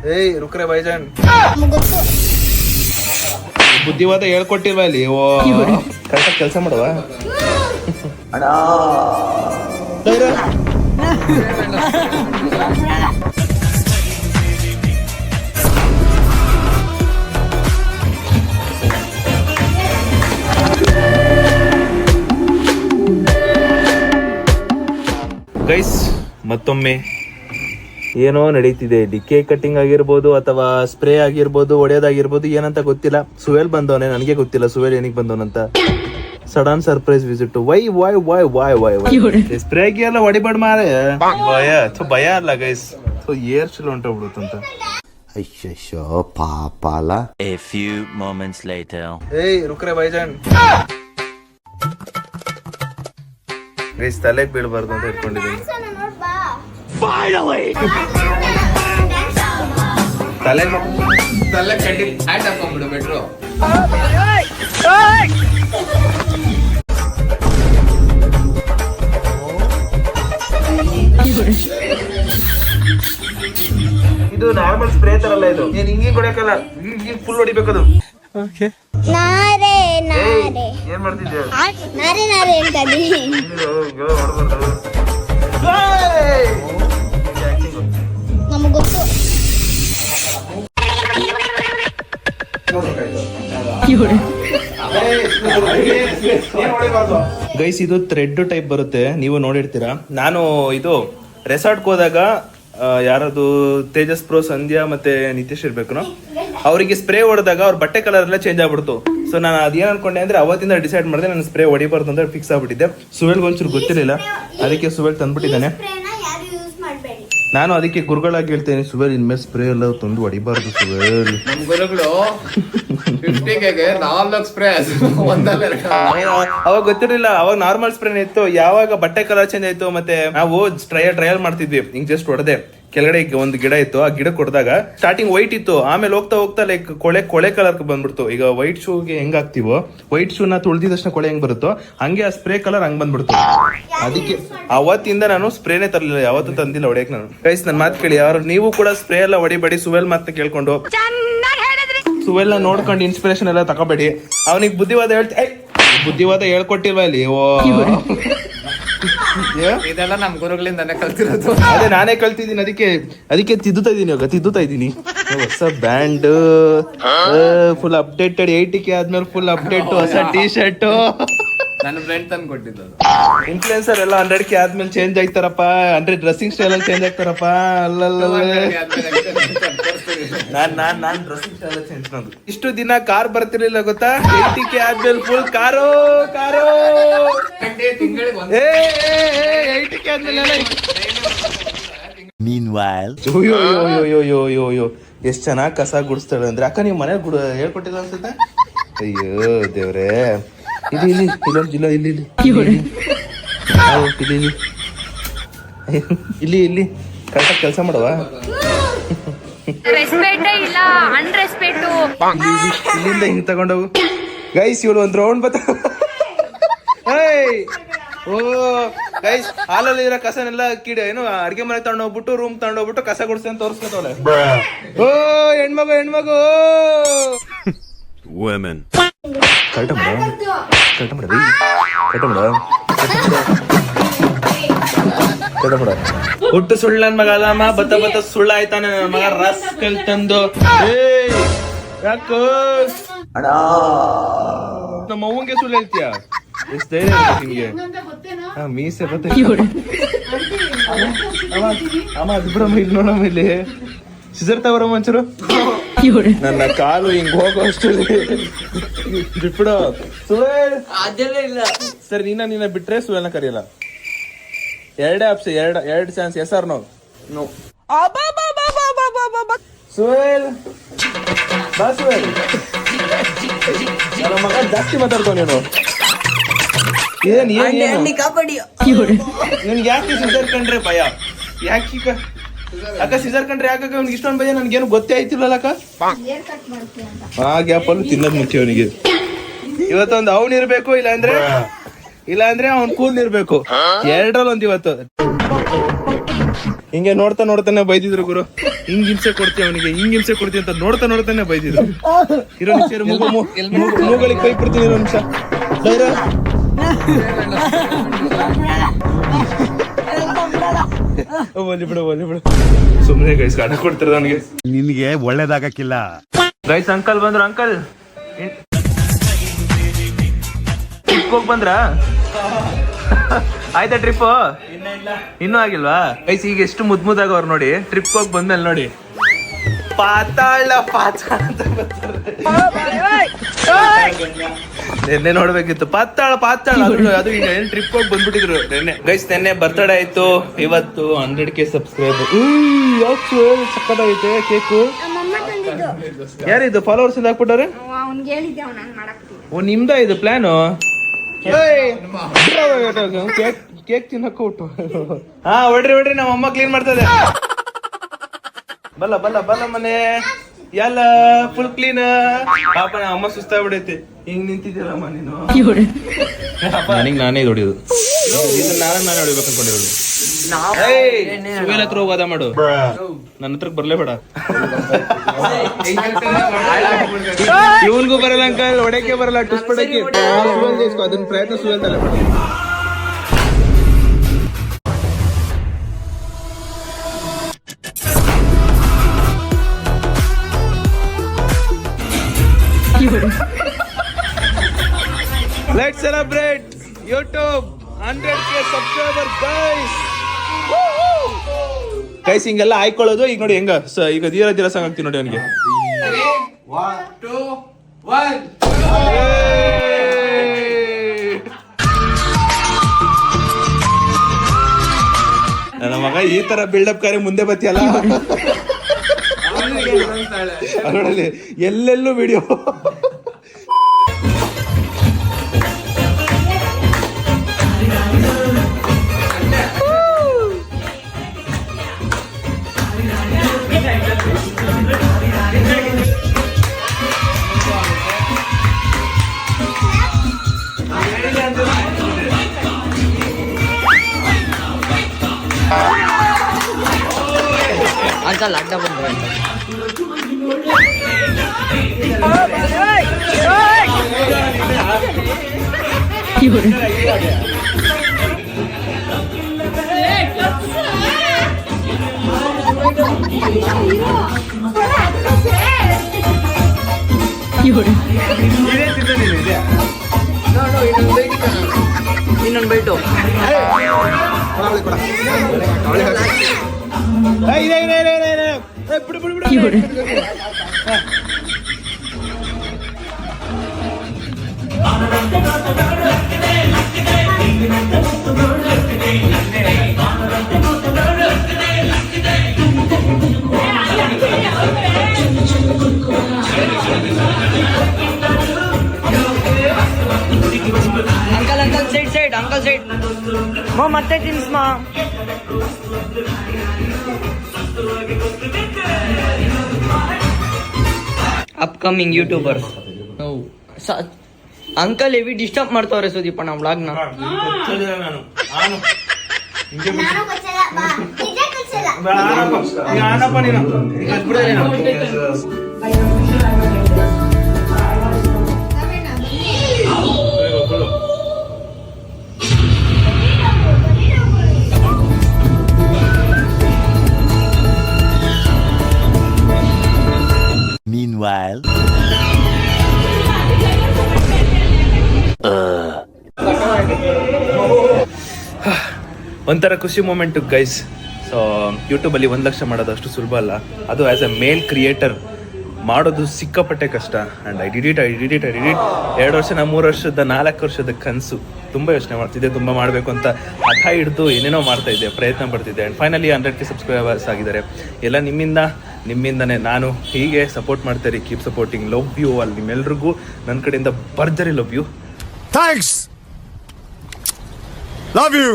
ಏಯ್ ರುಕ್ರೆ ಬೈಜಾನ್ ಬುದ್ಧಿವಾದ ಹೇಳ್ಕೊಟ್ಟಿಲ್ವಾ ಇಲ್ಲಿ? ಓ ಕರೆಕ್ಟಾಗಿ ಕೆಲಸ ಮಾಡುವ ಅಣ್ಣ. ಗೈಸ್ ಮತ್ತೊಮ್ಮೆ ಏನೋ ನಡೀತಿದೆ ಇಲ್ಲಿ. ಕೇಕ್ ಕಟ್ಟಿಂಗ್ ಆಗಿರ್ಬೋದು ಅಥವಾ ಸ್ಪ್ರೇ ಆಗಿರ್ಬೋದು, ಹೊಡೆಯೋದಾಗಿರ್ಬೋದು, ಏನಂತ ಗೊತ್ತಿಲ್ಲ. ಸುವೇಲ್ ಬಂದವನೆ, ನನಗೆ ಗೊತ್ತಿಲ್ಲ ಸುವೇಲ್ ಏನಿಗೆ ಬಂದವನಂತ. Sudden surprise visit. Why why why why why why ಸ್ಪ್ರೇಗೆ ಎಲ್ಲ ಹೊಡಿಬೇಡ ಮಾರೆ. ಭಯ ಅಲ್ಲ ಗೈಸ್, ಏರ್ ಚಿಲ್ ಹೊಂಟೋಗ್ಬಿಡುತ್ತಂತ. ಅಯ್ಯೋ ಪಾಪ ಅಲ್ಲ. A few moments later. ಏಯ್ ರುಕ್ರೆ ಬೈಜಾನ್ ಗೈಸ್, ತಲೆಗೆ ಬೀಳ್ಬಾರ್ದು ಅಂತ ಇಟ್ಕೊಂಡಿದ್ದೀನಿ. ತಲೆ ಕಡ್ಡಿ ಹ್ಯಾಟ್ ಹಾಕೊಂಡ್ಬಿಡು ಬೆಟ್ರು. ಇದು ನಾರ್ಮಲ್ ಸ್ಪ್ರೇ ತರ ಅಲ್ಲ, ಇದು ನೀನ್ ಹಿಂಗಿ ಕೊಡಕಲ್ಲ, ಹಿಂಗಿ ಫುಲ್ ಹೊಡಿಬೇಕದು. ಏನ್ ಮಾಡ್ತಿದ್ದೆ? ನಮಗ್ ಗೊತ್ತು. ಗೈಸ್ ಇದು ಥ್ರೆಡ್ ಟೈಪ್ ಬರುತ್ತೆ, ನೀವು ನೋಡಿರ್ತೀರಾ. ನಾನು ಇದು ರೆಸಾರ್ಟ್ಗೆ ಹೋದಾಗ ಯಾರದು ತೇಜಸ್ ಪ್ರೋ ಸಂಧ್ಯಾ ಮತ್ತೆ ನಿತೀಶ್ ಇರ್ಬೇಕು, ಅವರಿಗೆ ಸ್ಪ್ರೇ ಹೊಡೆದಾಗ ಅವ್ರ ಬಟ್ಟೆ ಕಲರ್ ಎಲ್ಲ ಚೇಂಜ್ ಆಗ್ಬಿಡ್ತು. ಸೊ ನಾನು ಅದೇನ್ ಅನ್ಕೊಂಡೆ ಅಂದ್ರೆ ಅವತ್ತಿಂದ ಡಿಸೈಡ್ ಮಾಡಿದೆ ನಾನು ಸ್ಪ್ರೇ ಹೊಡಿಬಾರ್ದು ಅಂತ ಫಿಕ್ಸ್ ಆಗ್ಬಿಟ್ಟಿದ್ದೆ. ಸುವೇಲ್ಗೆ ಒಂಚೂರು ಗೊತ್ತಿರಲಿಲ್ಲ, ಅದಕ್ಕೆ ಸುವೇಲ್ ತಂದ್ಬಿಟ್ಟಿದ್ದಾನೆ. ನಾನು ಅದಕ್ಕೆ ಗುರುಗಳಾಗಿ ಹೇಳ್ತೇನೆ, ಸುವೇಲ್ ಇನ್ಮೇಲೆ ಸ್ಪ್ರೇ ಎಲ್ಲ ತಂದು ಹೊಡಿಬಾರ್ದು ಸುವೇಲ್. ನಮ್ ಗುರುಗಳು 50ಗೆ 4 ಸ್ಪ್ರೇ ಅವಾಗ ಗೊತ್ತಿರಲಿಲ್ಲ, ಅವಾಗ ನಾರ್ಮಲ್ ಸ್ಪ್ರೇನೇ ಇತ್ತು. ಯಾವಾಗ ಬಟ್ಟೆ ಕಲರ್ ಚೇಂಜ್ ಆಯ್ತು, ಮತ್ತೆ ನಾವು ಟ್ರಯಲ್ ಮಾಡ್ತಿದ್ವಿ, ಹಿಂಗ್ ಜಸ್ಟ್ ಹೊಡೆದೆ. ಕೆಳಗಡೆ ಒಂದು ಗಿಡ ಇತ್ತು, ಆ ಗಿಡ ಕೊಡ್ದಾಗ ಸ್ಟಾರ್ಟಿಂಗ್ ವೈಟ್ ಇತ್ತು, ಆಮೇಲೆ ಹೋಗ್ತಾ ಹೋಗ್ತಾ ಲೈಕ್ ಕೊಳೆ ಕಲರ್ ಬಂದ್ಬಿಡ್ತು. ಈಗ ವೈಟ್ ಶೂಗೆ ಹೆಂಗ್ ಹಾಕ್ತಿವೋ, ವೈಟ್ ಶೂನ ತುಳಿದ ತಕ್ಷಣ ಕೊಳೆ ಹೆಂಗ್ ಬರುತ್ತೋ ಹಂಗೆ ಆ ಸ್ಪ್ರೇ ಕಲರ್ ಹಂಗ್ ಬಂದ್ಬಿಡ್ತು. ಅದಕ್ಕೆ ಅವತ್ತಿಂದ ನಾನು ಸ್ಪ್ರೇನೇ ತರಲಿಲ್ಲ, ಯಾವತ್ತೂ ತಂದಿಲ್ಲ ಹೊಡೆಯಕ್. ನಾನು ಗೈಸ್ ನನ್ನ ಮಾತು ಕೇಳಿ, ಯಾರು ನೀವು ಕೂಡ ಸ್ಪ್ರೇ ಎಲ್ಲ ಹೊಡಿಬೇಡಿ. ಸುವೇಲ್ ಮಾತನ್ನ ಕೇಳ್ಕೊಂಡು, ಸುವೇಲ್ ನೋಡ್ಕೊಂಡು ಇನ್ಸ್ಪಿರೇಷನ್ ಎಲ್ಲ ತಗೋಬೇಡಿ. ಅವನಿಗೆ ಬುದ್ಧಿವಾದ ಹೇಳ್ಕೊಟ್ಟಿಲ್ವಾ ಇಲ್ಲಿ? ಓ ಇದೆಲ್ಲ ನಮ್ ಗುರುಗಳಿಂದಾನೆ ಕಲ್ತಿರೋದು. ಅದೇ ನಾನೇ ಕಲ್ತಿದ್ದೀನಿ, ಅದಕ್ಕೆ ತಿದ್ದುತ್ತಾ ಇದೀನಿ. ಹೊಸ ಬ್ಯಾಂಡ್, ಫುಲ್ ಅಪ್ಡೇಟೆಡ್. 80K ಆದ್ಮೇಲೆ ಫುಲ್ ಅಪ್ಡೇಟ್, ಹೊಸ ಟಿ ಶರ್ಟ್. ನನ್ನ ಫ್ರೆಂಡ್ ತಂದು ಕೊಟ್ಟಿದ್ದು. ಇನ್ಫ್ಲುಯೆನ್ಸರ್ ಎಲ್ಲ 100K ಆದ್ಮೇಲೆ ಚೇಂಜ್ ಆಗ್ತಾರಪ್ಪ, 100 ಡ್ರೆಸ್ಸಿಂಗ್ ಸ್ಟೈಲ್ ಅಲ್ಲಿ ಚೇಂಜ್ ಆಗ್ತಾರಪ್ಪ. ಅಲ್ಲಲ್ಲ ನಾನ್ ಡ್ರೆಸ್ಸಿಂಗ್ ಸ್ಟೈಲ್ ಚೇಂಜ್ ಮಾಡೋದು. ಇಷ್ಟು ದಿನ ಕಾರ್ ಬರ್ತಿರ್ಲಿಲ್ಲ ಗೊತ್ತಾ? 80K ಆದ್ಮೇಲೆ ಫುಲ್ ಕಾರು. 80K ಆದ್ಮೇಲೆ Meanwhile. ಅಯ್ಯೋ ಎಷ್ಟ್ ಚೆನ್ನಾಗ್ ಕಸ ಗುಡಿಸ್ತಾಳೆ ಅಂದ್ರೆ. ಅಕ್ಕ ನೀವು ಮನೆ ಹೇಳ್ಕೊಟ್ಟಿಲ್ಲ ಅನ್ಸುತ್ತೆ. ಅಯ್ಯೋ ದೇವ್ರೆ, ಇಲ್ಲಿ ಕರೆಕ್ಟಾಗಿ ಕೆಲಸ ಮಾಡುವ. ಇಲ್ಲಿಂದ ಹಿಂಗ್ ತಗೊಂಡೋಗು. ಗೈಸ್ ಇವಳು ಒಂದ್ ರೌಂಡ್ ಬತ್ತ. ಓ ಗೈಸ್, ಹಾಲಲ್ಲಿ ಇರೋ ಕಸನೆಲ್ಲ ಏನು ಅಡ್ಗೆ ಮನೆ ತಗೊಂಡೋಗ್ಬಿಟ್ಟು ರೂಮ್ ತಗೊಂಡೋಗ್ಬಿಟ್ಟು ಕಸ ಗುಡಿಸಿ ಅಂತ ತೋರಿಸ್ಕೊತವಳೆ. ಓ ಹೆಣ್ಮಗು Women. ಕರೆಕ್ಟ್ ಮಾಡ ಹುಟ್ಟು ಸುಳ್ಳು ನನ್ ಮಗ ಅಲ್ಲಮ್ಮ. ಬತ್ತ ಸುಳ್ಳು ಆಯ್ತಾನೆ ನನ್ನ ಮಗ. ರಾಸ್ಕಲ್ ತಂದು ಯಾಕೋ ನಮ್ಮ ಅವ್ವಂಗೆ ಸುಳ್ಳು ಹೇಳ್ತೀಯ? ಎಷ್ಟು ಧೈರ್ಯ ನಿಮ್ಗೆ? ಮೀಸೆ ಅಮ್ಮ ಅದು ಬಿಡಮ್ಮ, ಇಲ್ಲಿ ನೋಡಮ್ಮ, ಇಲ್ಲಿ ಸಿಸರ್ ತಗೋರಮ್ಮ ಒಂಚೂರು. ನನ್ನ ಕಾಲು ಹಿಂಗ್ ಹೋಗೋ ಅಷ್ಟು ಬಿಟ್ಬಿಡು. ಸುಳ್ಳು ಸರ್, ನೀನ ಬಿಟ್ರೆ ಸುಳ್ಳನ್ನ ಕರೆಯಲ್ಲ. ಎರಡೇ ಆಪ್ಷನ್, ಎರಡು chances. Yes or no? Suhail ಬಾ ಸುಹೇಲ್. ನನ್ನ ಮಗ ಜಾಸ್ತಿ ಮಾತಾಡ್ಕೊ ನೀನು. ನಿನ್ಗೆ ಯಾಕೆ ಸಿಸರ್ ಕಂಡ್ರೆ ಭಯ? ಯಾಕೆ ಅಕ್ಕ ಸಿಸರ್ ಕಂಡ್ರೆ ಯಾಕೆ ಅವ್ನಿಗೆ ಇಷ್ಟೊಂದು ಭಯ? ನನ್ಗೇನು ಗೊತ್ತೇ ಆಯ್ತಿಲ್ಲ ಅಕ್ಕ. ಆ ಗ್ಯಾಪ್ ಅಲ್ಲೂ ತಿನ್ನೋದು ಮುಖ್ಯ ಅವನಿಗೆ. ಇವತ್ತೊಂದು ಅವ್ನು ಇರ್ಬೇಕು, ಇಲ್ಲ ಅಂದ್ರೆ ಅವ್ನ್ ಕೂಲ್ ಇರ್ಬೇಕು. ಎರಡರಲ್ಲಿ ಒಂದು ಇವತ್ತು. ಹಿಂಗೆ ನೋಡ್ತಾನೆ ಬೈದಿದ್ರು ಗುರು. ಹಿಂಗ್ ಹಿಂಸೆ ಕೊಡ್ತೀವಿ ಅವನಿಗೆ, ಹಿಂಗ್ ಹಿಂಸೆ ಕೊಡ್ತೀವಿ ಅಂತ ನೋಡ್ತಾನೆ ಬೈದಿದ್ರು. ಇರೋ ನಿಮಿಷ ಮೂಗಳಿಗೆ ಕೈ ಬಿಡ್ತೀನಿ, ಇರೋ ನಿಮಿಷ. ಬಿಡು ಸುಮ್ಮನೆ ಗೈಸ್ ಕಾಟ ಕೊಡ್ತಿರೋದು ಅವನಿಗೆ. ನಿನ್ಗೆ ಒಳ್ಳೇದಾಗಕ್ಕಿಲ್ಲ. ಗೈಸ್ ಅಂಕಲ್ ಬಂದ್ರು. ಅಂಕಲ್ ಟ್ರಿಪ್ ಹೋಗಿ ಬಂದ್ರ? ಆಯ್ತಾ ಟ್ರಿಪ್? ಇನ್ನೂ ಆಗಿಲ್ವಾ ಗೈಸ್? ಈಗ ಎಷ್ಟು ಮುದ್ದಾಗವ್ರು ನೋಡಿ. ಟ್ರಿಪ್ ಹೋಗಿ ಬಂದ್ಮೇಲೆ ನೋಡಿ ಪಾತಾಳ ಅಂತ ನೆನ್ನೆ ನೋಡ್ಬೇಕಿತ್ತು. ಪಾತಾಳ ಅದು ಈಗ ಏನ್ ಟ್ರಿಪ್ ಹೋಗಿ ಬಂದ್ಬಿಟ್ಟಿದ್ರು ನೆನ್ನೆ. ಗೈಸ್ ನೆನ್ನೆ ಬರ್ತಡೇ ಆಯ್ತು, ಇವತ್ತು 100K ಸಬ್ಸ್ಕ್ರೈಬರ್. ಸಕ್ಕತ್ತಾಗೈತೆ ಕೇಕು. ನಮ್ಮಮ್ಮ ತಂದಿದ್ದು. ಯಾರಿದು ಫಾಲೋವರ್ಸ್ ಇಂದ ಹಾಕ್ಬಿಟ್ಟವ್ರೆ? ಅವ್ನ್ಗೆ ಹೇಳಿದ್ದೆ ಅವ್ನು ಹಂಗ್ ಮಾಡಾಕ್ತಿದ್ದೆ. ಓ ನಿಮ್ದ ಇದು ಪ್ಲಾನು? ಕೇಕ್ ತಿನ್ನಕ್ ಉಟ್ಟು. ಹಾ ಹೊಡ್ರಿ ನಮ್ಮ ಅಮ್ಮ ಕ್ಲೀನ್ ಮಾಡ್ತದೆ. ಬಲ್ಲ ಮನೆ ಎಲ್ಲ ಫುಲ್ ಕ್ಲೀನ್. ಪಾಪ ನಮ್ಮ ಅಮ್ಮ ಸುಸ್ತಾಗ್ಬಿಡೈತಿ. ಹಿಂಗ್ ನಿಂತಿದ್ದೀರಮ್ಮ ನೀನು. ನನಗೆ ನಾನೇ ಹೊಡಿಯೋದು. ನಾನೇ ಹೊಡಿಬೇಕು ಅನ್ಕೊಂಡಿರೋದು. ಸುವೇಲ್ ಹತ್ರ ಹೋಗೋದ ಮಾಡು, ನನ್ನ ಹತ್ರಕ್ ಬರ್ಲೇಬೇಡ. ಇವನ್ಗೂ ಬರಲ್ಲ ಅಂಕಲ್, ಹೊಡೆಕೆ ಬರಲ್ಲ, ಟುಸ್ ಪಡಕ್ಕೆ. ಅದನ್ನ ಪ್ರಯತ್ನ ಸುವೇಲ್ ತಲೆ ಮಾಡು. Let's celebrate YouTube 100K subscribers guys. Guys ಹಿಂಗೆಲ್ಲ ಆಯ್ಕೊಳ್ಳೋದು. ಈಗ ನೋಡಿ ಹೆಂಗ ಈಗ ಧೀರ ಸಾಂಗ್ ಆಗ್ತೀನಿ ನೋಡಿ ಅವನಿಗೆ. 1, 2, 1. ನನ್ನ ಮಗ ಈ ತರ ಬಿಲ್ಡಪ್ ಕಾರ್ಯ ಮುಂದೆ ಬತ್ತಿಯಲ್ಲ. ಅದರಲ್ಲಿ ಎಲ್ಲೆಲ್ಲೂ ವಿಡಿಯೋ. ಅಂಕಲ್ ಅಡ್ಡ ಬಂದ್ರೆ ಇನ್ನೊಂದು bite. Uncle side uncle side ಮತ್ತೆ ತಿನ್ಸ್ಮಾ. Upcoming YouTuber uncle heavy disturb ಮಾಡ್ತಾವ್ರೆ ಸುದೀಪ ನಮ್ಮ ವ್ಲಾಗ್ನ. ನಾನು ಗೊತ್ತಿಲ್ಲ, ಬಾ. ನಿಜ ಗೊತ್ತಿಲ್ಲ. Meanwhile. ಒಂಥರ ಖುಷಿ ಮೂಮೆಂಟ್ ಗೈಸ್. ಸೊ ಯೂಟ್ಯೂಬಲ್ಲಿ 1 ಲಕ್ಷ ಮಾಡೋದು ಅಷ್ಟು ಸುಲಭ ಅಲ್ಲ. ಅದು ಆ್ಯಸ್ ಎ ಮೇಲ್ ಕ್ರಿಯೇಟರ್ ಮಾಡೋದು ಸಿಕ್ಕಾಪಟ್ಟೆ ಕಷ್ಟ. ಆ್ಯಂಡ್ ಐ ಡಿಡ್ 2 ವರ್ಷ 3 ವರ್ಷದ 4 ವರ್ಷದ ಕನಸು. ತುಂಬ ಯೋಚನೆ ಮಾಡ್ತಿದ್ದೆ, ತುಂಬ ಮಾಡಬೇಕು ಅಂತ ಹಠ ಹಿಡಿದು ಏನೇನೋ ಮಾಡ್ತಾ ಇದ್ದೆ, ಪ್ರಯತ್ನ ಪಡ್ತಿದ್ದೆ. ಆ್ಯಂಡ್ ಫೈನಲಿ 100K ಸಬ್ಸ್ಕ್ರೈಬರ್ಸ್ ಆಗಿದ್ದಾರೆ. ಎಲ್ಲ ನಿಮ್ಮಿಂದನೇ. ನಾನು ಹೀಗೆ ಸಪೋರ್ಟ್ ಮಾಡ್ತಾರೆ. Keep supporting. ಲವ್ ಯು ಅಲ್ಲಿ ನಿಮ್ಮೆಲ್ರಿಗೂ ನನ್ನ ಕಡೆಯಿಂದ ಭರ್ಜರಿ love you. Thanks, love you.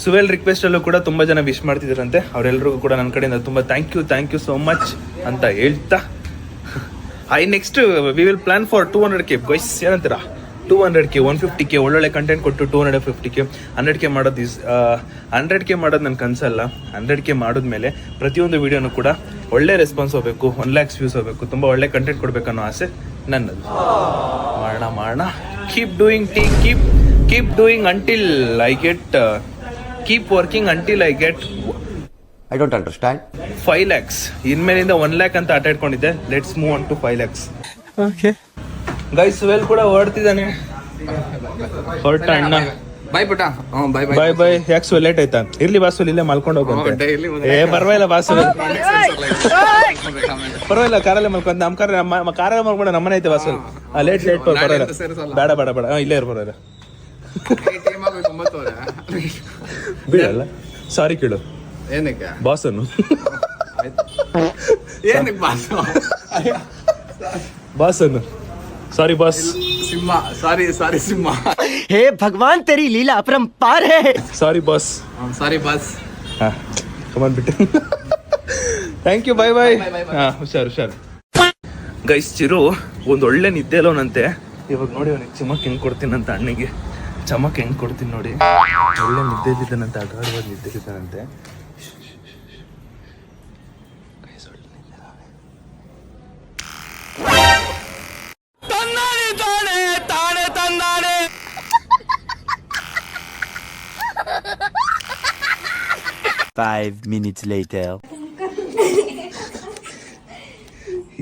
ಸುವೇಲ್ ರಿಕ್ವೆಸ್ಟಲ್ಲೂ ಕೂಡ ತುಂಬ ಜನ ವಿಶ್ ಮಾಡ್ತಿದ್ರಂತೆ. ಅವರೆಲ್ಲರಿಗೂ ಕೂಡ ನನ್ನ ಕಡೆಯಿಂದ ತುಂಬ ಥ್ಯಾಂಕ್ ಯು ಸೋ ಮಚ್ ಅಂತ ಹೇಳ್ತಾ, next we will plan for 200K guys. ಏನಂತೀರಾ? 200K 150K ಒಳ್ಳೊಳ್ಳೆ ಕಂಟೆಂಟ್ ಕೊಟ್ಟು 250K 100K ಮಾಡೋದು 100K ಮಾಡೋದು ನನ್ನ ಕನಸಲ್ಲ. 100K ಮಾಡಿದ್ಮೇಲೆ ಪ್ರತಿಯೊಂದು ವಿಡಿಯೋನು ಕೂಡ ಒಳ್ಳೆ ರೆಸ್ಪಾನ್ಸ್ ಹೋಗಬೇಕು, 1 lakhs ವ್ಯೂಸ್ ಹೋಗಬೇಕು, ತುಂಬ ಒಳ್ಳೆ ಕಂಟೆಂಟ್ ಕೊಡಬೇಕನ್ನೋ ಆಸೆ ನನ್ನದು. ಮಾಡೋಣ. Keep doing until I get keep working until I get I don't understand. 5 lakhs. ಇನ್ಮೇಲಿಂದ 1 lakh ಅಂತ ಆಟ ಇಟ್ಕೊಂಡಿದ್ದೆ. Let's move on to 5 lakhs. Okay. Guys ಸುವೆಲ್ ಕೂಡ ಹೊರಡ್ತಿದ್ದಾನೆ. ಹೊರಟ ಅಣ್ಣ. ಬಾಯ್ ಪುಟ. ಬಾಯ್ ಬಾಯ್. ಯಾಕೆ ಸುವೆಲ್ ಲೇಟ್ ಆಯ್ತಾ? ಇರ್ಲಿ ಬಾಸು, ಇಲ್ಲೇ ಮಲ್ಕೊಂಡು ಹೋಗಂತೆ. ಪರವಾಗಿಲ್ಲ ಬಾಸು, ಪರವಾಗಿಲ್ಲ, ಕಾರಲ್ಲೇ ಮಲ್ಕೊಂತ. ನಮ್ಮ ಕಾರಲ್ಲೇ ಮಲ್ಕೊಂಡು ನಮ್ಮನೆ ಐತೆ ಬಾಸು. ಲೇಟ್ ಪರವಾಗಿಲ್ಲ, ಬೇಡ ಇಲ್ಲೇ ಇರ್ ಪರವಾಗಿಲ್ಲ. ಬಿಡಲ್ಲ, ಸಾರಿ ಕೇಳು ಏನಕ್ಕೆ ಬಾಸನ್ನು. ಏನಕ್ಕೆ ಬಾಸನ್ನು ಸಾರಿ ಬಾಸ್. ಸಿಂಹ ಸಾರಿ ಸಿಂಹ. हे भगवान तेरी लीला अपरंपार है. Sorry boss. ಸಾರಿ ಬಾಸ್. ಕಮಾನ್ ಬಿಟ್ಟು. Thank you, bye. ಹಾ, ಹುಷಾರು. ಗೈಸ್, ಚಿರು ಒಂದು ಒಳ್ಳೆ ನಿದ್ದೆ ಅಲ್ಲವನಂತೆ. ಇವಾಗ ನೋಡಿ ಅವನಿಗೆ ಚಮಕ್ ಹೆಂಗ್ ಕೊಡ್ತೀನಂತ, ಅಣ್ಣಿಗೆ ಚಮಕ್ ಹೆಂಗ್ ಕೊಡ್ತೀನಿ ನೋಡಿ. ಒಳ್ಳೆ ನಿದ್ದೆಲಿದ್ದಾನಂತೆ, ಅಗಾಢವಾಗಿ ನಿದ್ದೆಲಿದ್ದಾನಂತೆ. ತಾನೆ 5 minutes later.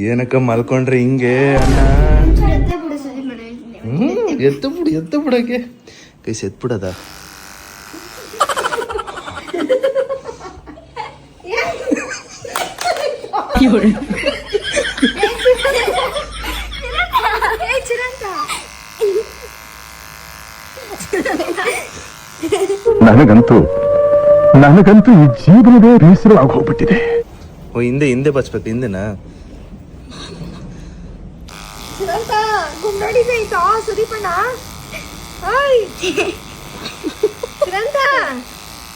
ಏನಕ್ಕ ಮಲ್ಕೊಂಡ್ರೆ ಹಿಂಗೆ ಅಣ್ಣ? ಎದ್ದೆ ಬಿಡು ಸರಿ ಮನೆ. ಎತ್ತು ಬಿಡಕ್ಕೆ ಕೈಸ್ ಎತ್ಬಿಡದ. ನನಗಂತೂ ಈ ಜೀವನವೇ ಬೇಸರವಾಗಿ ಹೋಗ್ಬಿಟ್ಟಿದೆ. ಓ, ಹಿಂದೆ ಬಚ್ಬೇಕು. ಹಿಂದೆನಾ? ಚಿರಂತ ಗುಂಡಡಿದೆ ಆಯ್ತಾ ಸುದೀಪಣ್ಣ? ಓಯ್ ಚಿರಂತ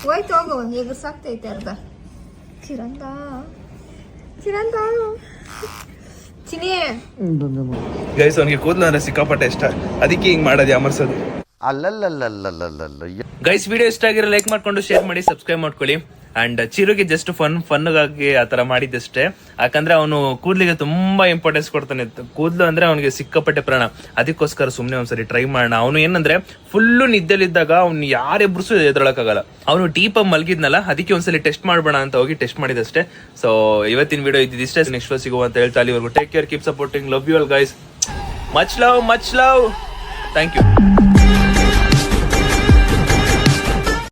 ಹೋಯ್ತು, ಹೋಗು, ಎಗರ್ಸಾಗ್ತೈತೆ ಅರ್ಧ. ಚಿರಂತ ಚಿನಿ. ಗೈಸ್, ಅವನಿಗೆ ಕೂದಲು ಅಂದ್ರೆ ಸಿಕ್ಕಾಪಟ್ಟೆ ಇಷ್ಟ, ಅದಕ್ಕೆ ಹಿಂಗ್ ಮಾಡೋದು, ಯಾಮರ್ಸೋದು. ಅಲ್ಲಲ್ಲಲ್ಲಲ್ಲಲ್ಲಲ್ಲ. ಗೈಸ್, ವಿಡಿಯೋ ಇಷ್ಟ ಆಗಿರೋ ಲೈಕ್ ಮಾಡ್ಕೊಂಡು ಶೇರ್ ಮಾಡಿ, ಸಬ್ಸ್ಕ್ರೈಬ್ ಮಾಡ್ಕೊಳ್ಳಿ. ಅಂಡ್ ಚಿರುಗೆ ಜಸ್ಟ್ ಫನ್ಗಾಗಿ ಆತರ ಮಾಡಿದ್ದಷ್ಟೇ. ಯಾಕಂದ್ರೆ ಅವನು ಕೂದಲಿಗೆ ತುಂಬಾ ಇಂಪಾರ್ಟೆನ್ಸ್ ಕೊಡ್ತಾನೆ. ಕೂದಲು ಅಂದ್ರೆ ಅವನಿಗೆ ಸಿಕ್ಕಾಪಟ್ಟೆ ಪ್ರಾಣ. ಅದಕ್ಕೋಸ್ಕರ ಸುಮ್ನೆ ಒಂದ್ಸರಿ ಟ್ರೈ ಮಾಡೋಣ. ಅವನು ಏನಂದ್ರೆ ಫುಲ್ಲು ನಿದ್ದೆಲಿದ್ದಾಗ ಅವ್ನು ಯಾರೆಬ್ರು ಎದ್ರೊಳಕ್ಕಾಗಲ್ಲ. ಅವನು ಡೀಪ್ ಆಗಿ ಮಲಗಿದ್ನಲ್ಲ, ಅದಕ್ಕೆ ಒಂದ್ಸಲಿ ಟೆಸ್ಟ್ ಮಾಡೋಣ ಅಂತ ಹೋಗಿ ಟೆಸ್ಟ್ ಮಾಡಿದಷ್ಟೇ. ಸೊ ಇವತ್ತಿನ ವಿಡಿಯೋ ಇದ್ದಿಷ್ಟೇ. ನೆಕ್ಸ್ಟ್ ಸಿಗುವ ಅಂತ ಹೇಳ್ತಾ ಅಲ್ಲಿವರೆಗೂ take care, keep supporting, love you all guys. Much love. Thank you.